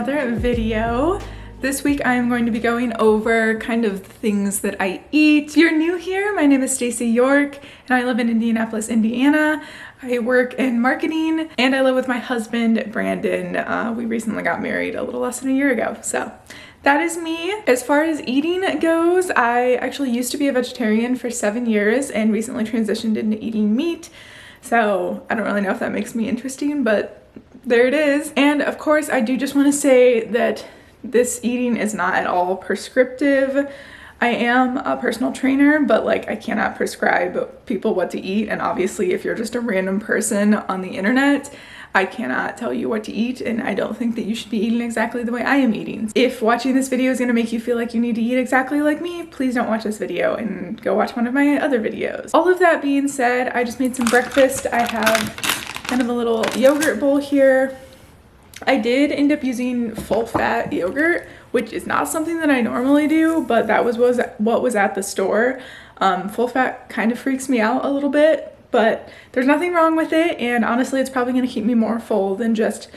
another video. This week I am going to be going over kind of things that I eat. If you're new here, my name is Stacy York and I live in Indianapolis, Indiana. I work in marketing and I live with my husband, Brandon. We recently got married a little less than a year ago. So that is me. As far as eating goes, I actually used to be a vegetarian for 7 years and recently transitioned into eating meat. So I don't really know if that makes me interesting, but there it is. And of course, I do just want to say that this eating is not at all prescriptive. I am a personal trainer, but like I cannot prescribe people what to eat. And obviously if you're just a random person on the internet, I cannot tell you what to eat, and I don't think that you should be eating exactly the way I am eating. If watching this video is gonna make you feel like you need to eat exactly like me, please don't watch this video and go watch one of my other videos. All of that being said, I just made some breakfast. I have kind of a little yogurt bowl here. I did end up using full fat yogurt, which is not something that I normally do, but that was what was at the store. Full fat kind of freaks me out a little bit, but there's nothing wrong with it, and honestly it's probably going to keep me more full than just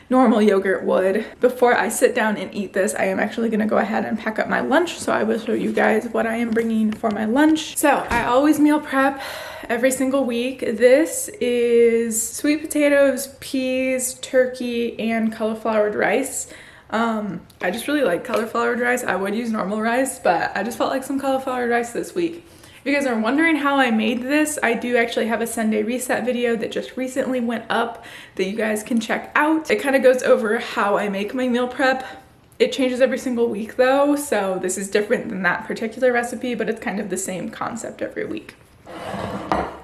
normal yogurt would. Before I sit down and eat this, I am actually going to go ahead and pack up my lunch, so I will show you guys what I am bringing for my lunch. So I always meal prep every single week. This is sweet potatoes, peas, turkey, and cauliflowered rice. I just really like cauliflowered rice. I would use normal rice, but I just felt like some cauliflowered rice this week. If you guys are wondering how I made this, I do actually have a Sunday reset video that just recently went up that you guys can check out. It kind of goes over how I make my meal prep. It changes every single week though, so this is different than that particular recipe, but it's kind of the same concept every week.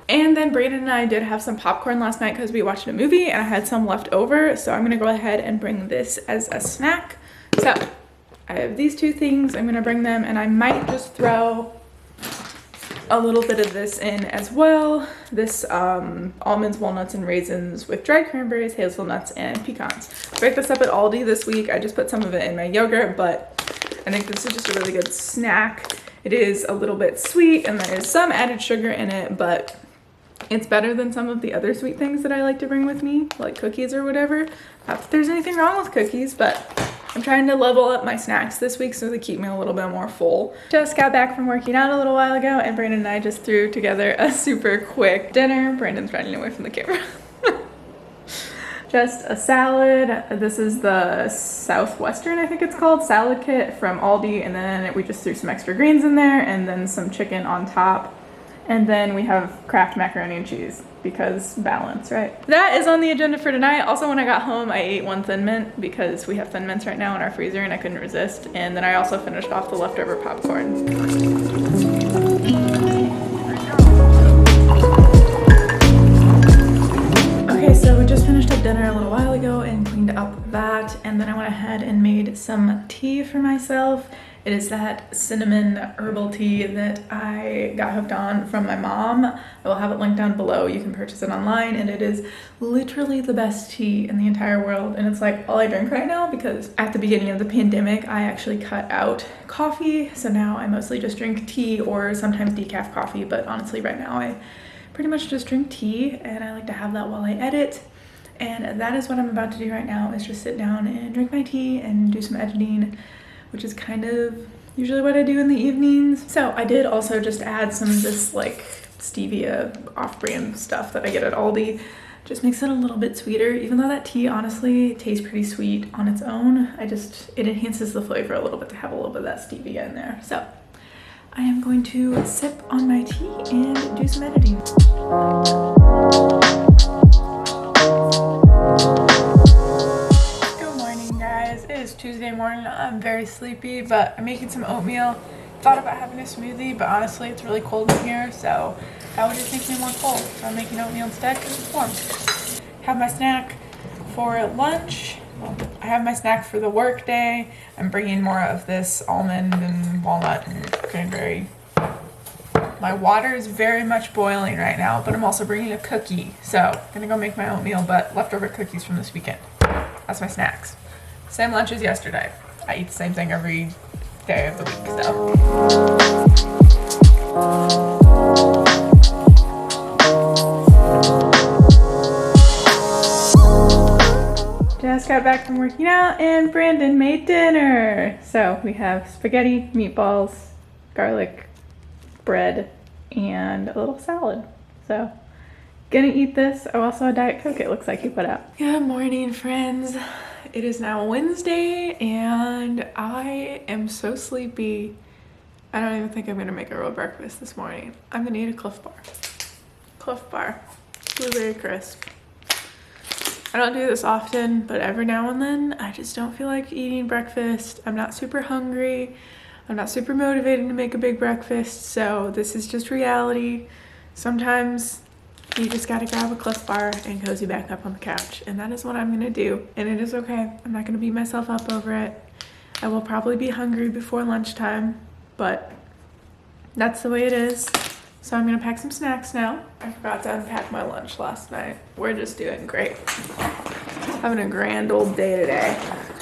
And then Brandon and I did have some popcorn last night because we watched a movie and I had some left over, so I'm gonna go ahead and bring this as a snack. So I have these two things, I'm gonna bring them, and I might just throw a little bit of this in as well. This almonds, walnuts, and raisins with dried cranberries, hazelnuts, and pecans. I picked this up at Aldi this week. I just put some of it in my yogurt, but I think this is just a really good snack. It is a little bit sweet and there is some added sugar in it, but it's better than some of the other sweet things that I like to bring with me, like cookies or whatever. Not that there's anything wrong with cookies, but I'm trying to level up my snacks this week so they keep me a little bit more full. Just got back from working out a little while ago and Brandon and I just threw together a super quick dinner. Brandon's running away from the camera. Just a salad. This is the Southwestern, I think it's called, salad kit from Aldi, and then we just threw some extra greens in there and then some chicken on top. And then we have Kraft macaroni and cheese because balance, right? That is on the agenda for tonight. Also, when I got home, I ate one Thin Mint because we have Thin Mints right now in our freezer and I couldn't resist. And then I also finished off the leftover popcorn. Okay, so we just finished up dinner a little while ago and cleaned up that. And then I went ahead and made some tea for myself. It is that cinnamon herbal tea that I got hooked on from my mom. I will have it linked down below. You can purchase it online and it is literally the best tea in the entire world. And it's like all I drink right now because at the beginning of the pandemic, I actually cut out coffee. So now I mostly just drink tea or sometimes decaf coffee. But honestly, right now I pretty much just drink tea and I like to have that while I edit. And that is what I'm about to do right now, is just sit down and drink my tea and do some editing, which is kind of usually what I do in the evenings. So I did also just add some of this like stevia off-brand stuff that I get at Aldi. Just makes it a little bit sweeter, even though that tea honestly tastes pretty sweet on its own. It enhances the flavor a little bit to have a little bit of that stevia in there. So I am going to sip on my tea and do some editing. It is Tuesday morning. I'm very sleepy, but I'm making some oatmeal. Thought about having a smoothie, but honestly it's really cold in here, so that would just make me more cold. So I'm making oatmeal instead because it's warm. Have my snack for lunch. Well, I have my snack for the work day. I'm bringing more of this almond and walnut and cranberry. My water is very much boiling right now, but I'm also bringing a cookie. So I'm gonna go make my oatmeal, but leftover cookies from this weekend. That's my snacks. Same lunch as yesterday. I eat the same thing every day of the week, so. just got back from working out and Brandon made dinner. So we have spaghetti, meatballs, garlic, bread, and a little salad. So gonna eat this. Oh, also a Diet Coke it looks like he put out. Good morning, friends. It is now Wednesday and I am so sleepy. I don't even think I'm gonna make a real breakfast this morning. I'm gonna eat a Cliff Bar. Cliff Bar, blueberry crisp. I don't do this often, but every now and then I just don't feel like eating breakfast. I'm not super hungry. I'm not super motivated to make a big breakfast, so this is just reality. Sometimes you just gotta grab a Cliff Bar and cozy back up on the couch, and that is what I'm gonna do. And it is okay. I'm not gonna beat myself up over it. I will probably be hungry before lunchtime, but that's the way it is. So I'm gonna pack some snacks now. I forgot to unpack my lunch last night. We're just doing great. Having a grand old day today.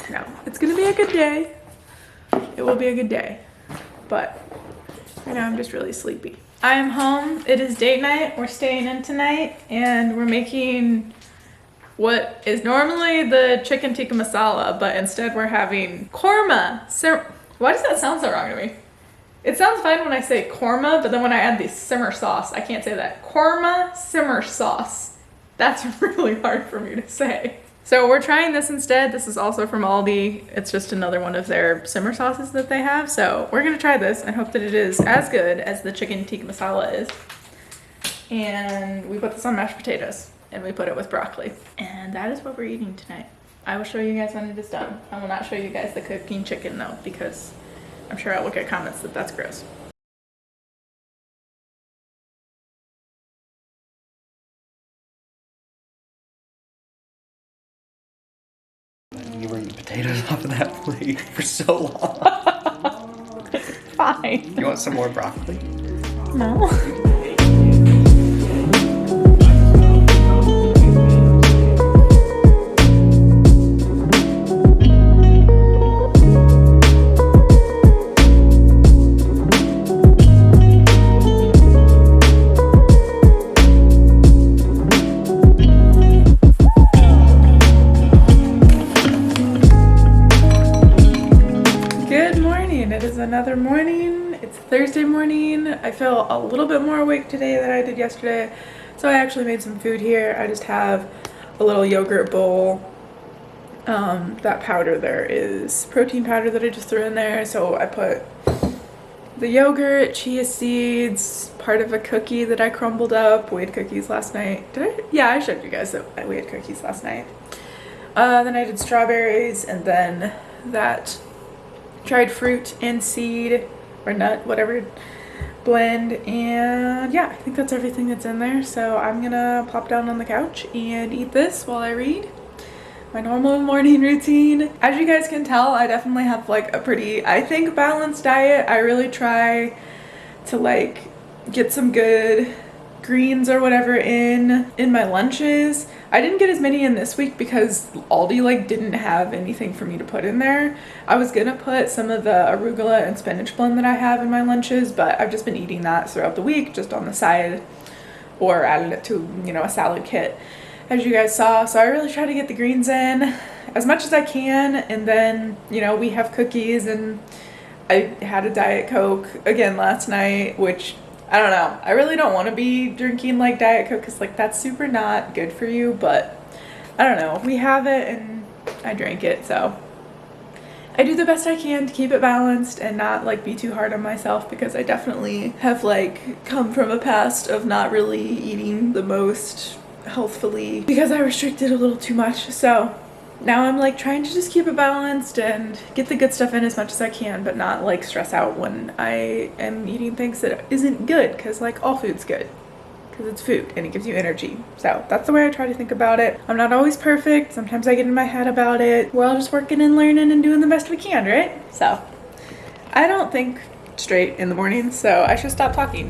No, it's gonna be a good day. It will be a good day, but right now I'm just really sleepy. I am home. It is date night. We're staying in tonight and we're making what is normally the chicken tikka masala, but instead we're having korma. Why does that sound so wrong to me? It sounds fine when I say korma, but then when I add the simmer sauce, I can't say that. Korma simmer sauce. That's really hard for me to say. So we're trying this instead. This is also from Aldi. It's just another one of their simmer sauces that they have. So we're gonna try this and hope that it is as good as the chicken tikka masala is. And we put this on mashed potatoes and we put it with broccoli. And that is what we're eating tonight. I will show you guys when it is done. I will not show you guys the cooking chicken though, because I'm sure I'll look at comments that that's gross. You were eating potatoes off of that plate for so long. Fine. You want some more broccoli? No. Another morning. It's Thursday morning. I feel a little bit more awake today than I did yesterday, so I actually made some food here. I just have a little yogurt bowl. That powder there is protein powder that I just threw in there, so I put the yogurt, chia seeds, part of a cookie that I crumbled up. We had cookies last night. Did I? Yeah, I showed you guys that we had cookies last night. Then I did strawberries, and then that dried fruit and seed or nut, whatever, blend. And yeah, I think that's everything that's in there. So I'm gonna plop down on the couch and eat this while I read. My normal morning routine. As you guys can tell, I definitely have like a pretty, I think, balanced diet. I really try to like get some good greens or whatever in my lunches. I didn't get as many in this week because Aldi like didn't have anything for me to put in there. I was gonna put some of the arugula and spinach blend that I have in my lunches, but I've just been eating that throughout the week just on the side or added it to, you know, a salad kit, as you guys saw. So I really try to get the greens in as much as I can, and then, you know, we have cookies, and I had a Diet Coke again last night, which I don't know. I really don't want to be drinking like Diet Coke because like that's super not good for you, but I don't know. We have it and I drank it, so I do the best I can to keep it balanced and not like be too hard on myself, because I definitely have like come from a past of not really eating the most healthfully because I restricted a little too much. So now I'm like trying to just keep it balanced and get the good stuff in as much as I can, but not like stress out when I am eating things that isn't good, because like all food's good because it's food and it gives you energy. So that's the way I try to think about it. I'm not always perfect. Sometimes I get in my head about it. We're all just working and learning and doing the best we can, right? So I don't think straight in the morning, so I should stop talking.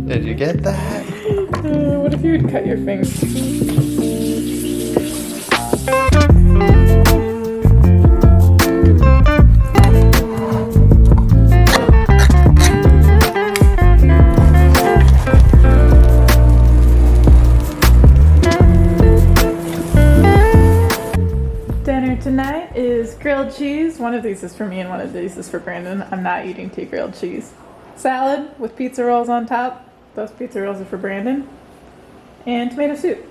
Did you get that? What if you would cut your fingers? tonight is grilled cheese. One of these is for me and one of these is for Brandon. I'm not eating 2 grilled cheese. Salad with pizza rolls on top. Those pizza rolls are for Brandon. And tomato soup.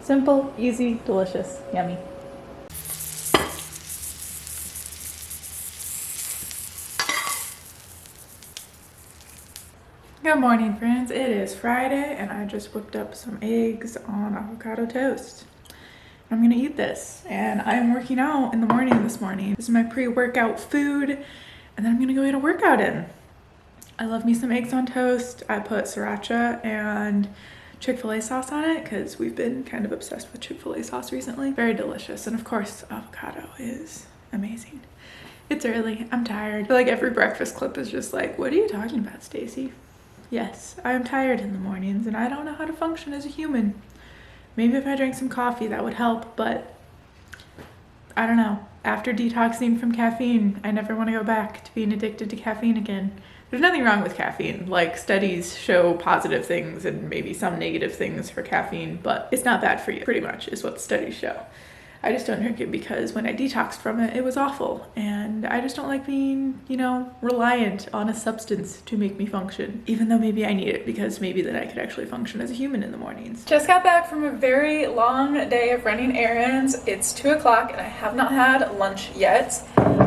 Simple, easy, delicious, yummy. Good morning, friends. It is Friday and I just whipped up some eggs on avocado toast. I'm gonna eat this and I'm working out in the morning this morning. This is my pre-workout food and then I'm gonna go get a workout in. I love me some eggs on toast. I put sriracha and Chick-fil-A sauce on it because we've been kind of obsessed with Chick-fil-A sauce recently. Very delicious, and of course avocado is amazing. It's early, I'm tired. I feel like every breakfast clip is just like, what are you talking about, Stacy? Yes, I am tired in the mornings and I don't know how to function as a human. Maybe if I drank some coffee that would help, but I don't know. After detoxing from caffeine, I never want to go back to being addicted to caffeine again. There's nothing wrong with caffeine. Like, studies show positive things and maybe some negative things for caffeine, but it's not bad for you, pretty much, is what the studies show. I just don't drink it because when I detoxed from it, it was awful. And I just don't like being, you know, reliant on a substance to make me function. Even though maybe I need it because maybe then I could actually function as a human in the mornings. Just got back from a very long day of running errands. It's 2 o'clock and I have not had lunch yet.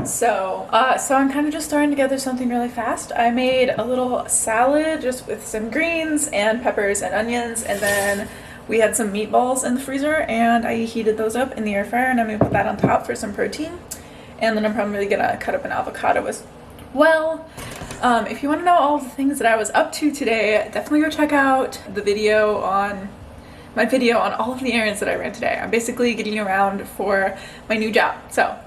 So I'm kind of just throwing together something really fast. I made a little salad just with some greens and peppers and onions, and then we had some meatballs in the freezer and I heated those up in the air fryer and I'm gonna put that on top for some protein. And then I'm probably gonna cut up an avocado as well. If you wanna know all the things that I was up to today, definitely go check out my video on all of the errands that I ran today. I'm basically getting around for my new job. So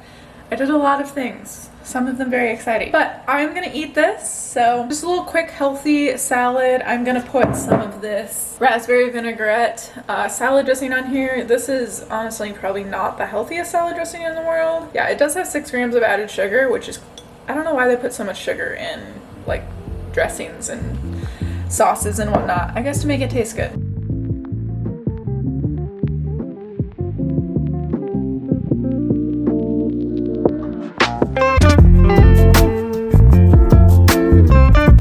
I did a lot of things. Some of them very exciting. But I'm gonna eat this, so just a little quick healthy salad. I'm gonna put some of this raspberry vinaigrette salad dressing on here. This is honestly probably not the healthiest salad dressing in the world. Yeah, it does have 6 grams of added sugar, which is, I don't know why they put so much sugar in like dressings and sauces and whatnot. I guess to make it taste good.